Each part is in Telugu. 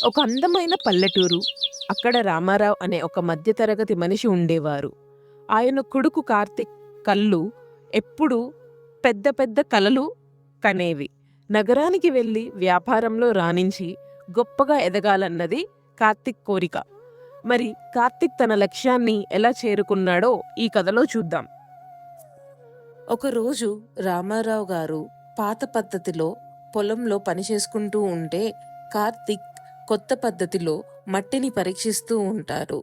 ఒక అందమైన పల్లెటూరు. అక్కడ రామారావు అనే ఒక మధ్యతరగతి మనిషి ఉండేవారు. ఆయన కొడుకు కార్తీక్ కళ్ళు ఎప్పుడూ పెద్ద పెద్ద కలలు కనేవి. నగరానికి వెళ్ళి వ్యాపారంలో రాణించి గొప్పగా ఎదగాలన్నది కార్తీక్ కోరిక. మరి కార్తీక్ తన లక్ష్యాన్ని ఎలా చేరుకున్నాడో ఈ కథలో చూద్దాం. ఒకరోజు రామారావు గారు పాత పద్ధతిలో పొలంలో పనిచేసుకుంటూ ఉంటే కార్తీక్ కొత్త పద్ధతిలో మట్టిని పరీక్షిస్తూ ఉంటారు.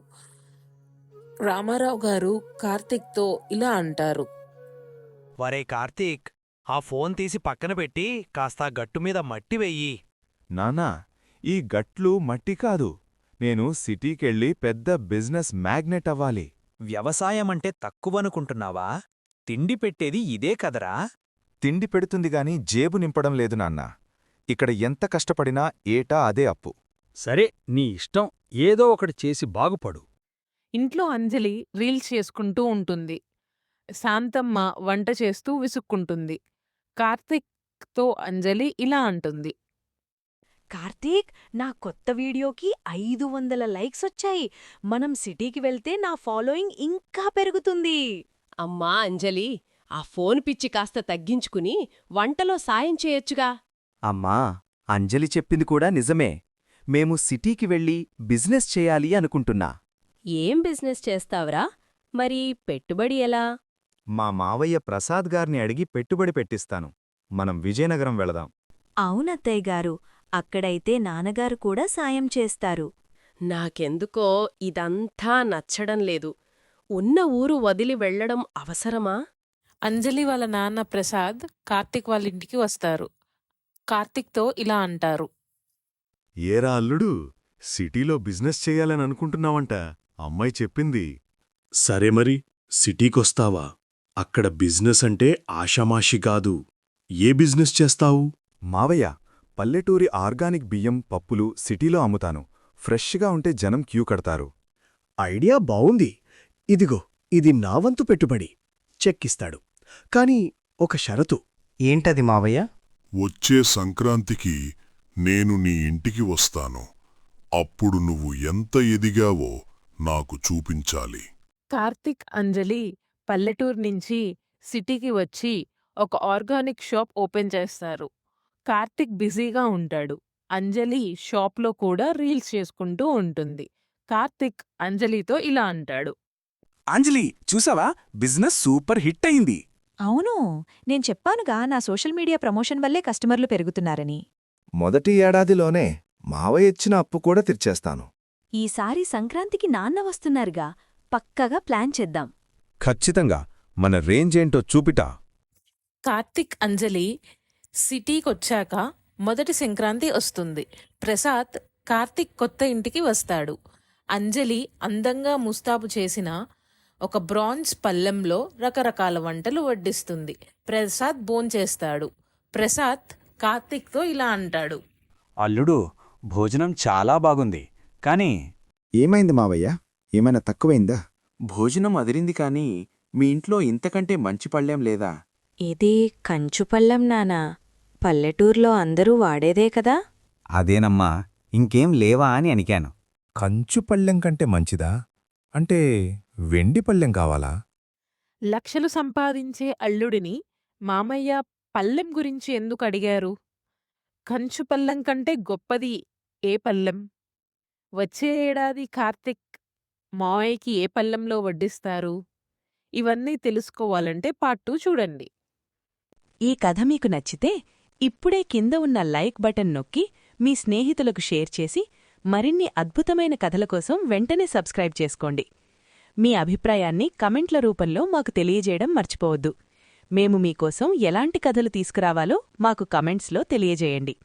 రామారావు గారు కార్తీక్తో ఇలా అంటారు. వరే కార్తీక్, ఆ ఫోన్ తీసి పక్కన పెట్టి కాస్త గట్టుమీద మట్టి వెయ్యి. నాన్నా, ఈ గట్లు మట్టి కాదు. నేను సిటీకెళ్ళి పెద్ద బిజినెస్ మ్యాగ్నెట్ అవ్వాలి. వ్యవసాయమంటే తక్కువనుకుంటున్నావా? తిండి పెట్టేది ఇదే కదరా. తిండి పెడుతుందిగాని జేబు నింపడం లేదు నాన్నా. ఇక్కడ ఎంత కష్టపడినా ఏటా అదే అప్పు. సరే, నీ ఇష్టం. ఏదో ఒకటి చేసి బాగుపడు. ఇంట్లో అంజలి రీల్స్ చేసుకుంటూ ఉంటుంది. శాంతమ్మ వంట చేస్తూ విసుక్కుంటుంది. కార్తీక్తో అంజలి ఇలా అంటుంది. కార్తీక్, నా కొత్త వీడియోకి 500 లైక్స్ వచ్చాయి. మనం సిటీకి వెళ్తే నా ఫాలోయింగ్ ఇంకా పెరుగుతుంది. అమ్మా అంజలి, ఆ ఫోన్ పిచ్చి కాస్త తగ్గించుకుని వంటలో సాయం చేయొచ్చుగా. అమ్మా, అంజలి చెప్పింది కూడా నిజమే. మేము సిటీకి వెళ్ళి బిజినెస్ చేయాలి అనుకుంటున్నా. ఏం బిజినెస్ చేస్తావురా? మరి పెట్టుబడి ఎలా? మా మావయ్య ప్రసాద్ గారిని అడిగి పెట్టుబడి పెట్టిస్తాను. మనం విజయనగరం వెళదాం. అవునత్తయ్య గారు, అక్కడైతే నాన్నగారు కూడా సాయం చేస్తారు. నాకెందుకో ఇదంతా నచ్చడం లేదు. ఉన్న ఊరు వదిలి వెళ్లడం అవసరమా? అంజలి వాళ్ళ నాన్న ప్రసాద్ కార్తీక్ వాళ్ళింటికి వస్తారు. కార్తీక్తో ఇలా అంటారు. ఏరా అల్లుడు, సిటీలో బిజినెస్ చెయ్యాలని అనుకుంటున్నావంట. అమ్మాయి చెప్పింది. సరే మరి, సిటీకొస్తావా? అక్కడ బిజినెస్ అంటే ఆషామాషి కాదు. ఏ బిజినెస్ చేస్తావు? మావయ్య, పల్లెటూరి ఆర్గానిక్ బియ్యం, పప్పులు సిటీలో అమ్ముతాను. ఫ్రెష్గా ఉంటే జనం క్యూ కడతారు. ఐడియా బావుంది. ఇదిగో, ఇది నా వంతు పెట్టుబడి. చెక్కిస్తాడు. కాని ఒక షరతు. ఏంటది మావయ్య? వచ్చే సంక్రాంతికి నేను నీ ఇంటికి వస్తాను. అప్పుడు నువ్వు ఎంత ఎదిగావో నాకు చూపించాలి. కార్తీక్, అంజలి పల్లెటూరు నుంచి సిటీకి వచ్చి ఒక ఆర్గానిక్ షాప్ ఓపెన్ చేస్తారు. కార్తీక్ బిజీగా ఉంటాడు. అంజలి షాప్లో కూడా రీల్స్ చేసుకుంటూ ఉంటుంది. కార్తీక్ అంజలితో ఇలా అంటాడు. అంజలి, చూసావా? బిజినెస్ సూపర్ హిట్ అయింది. అవును, నేను చెప్పానుగా నా సోషల్ మీడియా ప్రమోషన్ వల్లే కస్టమర్లు పెరుగుతున్నారని. మొదటి ఏడాదిలోనే మావయ్య ఇచ్చిన అప్పు కూడా తీర్చేస్తాను. ఈసారి సంక్రాంతికి నాన్న వస్తున్నారుగా, పక్కగా ప్లాన్ చేద్దాం. ఖచ్చితంగా. మన రేంజ్ ఏంటో చూపిటా. కార్తీక్, అంజలి సిటీకొచ్చాక మొదటి సంక్రాంతి వస్తుంది. ప్రసాద్ కార్తీక్ కొత్త ఇంటికి వస్తాడు. అంజలి అందంగా ముస్తాబు చేసిన ఒక బ్రాంజ్ పళ్ళెంలో రకరకాల వంటలు వడ్డిస్తుంది. ప్రసాద్ భోంచేస్తాడు. ప్రసాద్ కార్తీక్తో ఇలా అంటాడు. అల్లుడు, భోజనం చాలా బాగుంది. కాని ఏమైంది మావయ్య? ఏమైనా తక్కువైందా? భోజనం అదిరింది కాని మీ ఇంట్లో ఇంతకంటే మంచి పళ్ళెం లేదా? ఇది కంచుపళ్ళం నానా. పల్లెటూర్లో అందరూ వాడేదే కదా. అదేనమ్మా, ఇంకేం లేవా అని అనికాను. కంచు పళ్ళెం కంటే మంచిదా? అంటే వెండి పళ్ళెం కావాలా? లక్షలు సంపాదించే అల్లుడిని మామయ్య పళ్ళెం గురించి ఎందుకు అడిగారు? కంచు పళ్ళెం కంటే గొప్పది ఏ పళ్ళెం? వచ్చే ఏడాది కార్తీక్ మావయ్యకి ఏ పళ్ళెంలో వడ్డిస్తారు? ఇవన్నీ తెలుసుకోవాలంటే పార్ట్ 2 చూడండి. ఈ కథ మీకు నచ్చితే ఇప్పుడే కింద ఉన్న లైక్ బటన్ నొక్కి మీ స్నేహితులకు షేర్ చేసి మరిన్ని అద్భుతమైన కథల కోసం వెంటనే సబ్స్క్రైబ్ చేసుకోండి. మీ అభిప్రాయాన్ని కమెంట్ల రూపంలో మాకు తెలియజేయడం మర్చిపోవద్దు. మేము మీకోసం ఎలాంటి కథలు తీసుకురావాలో మాకు కమెంట్స్లో తెలియజేయండి.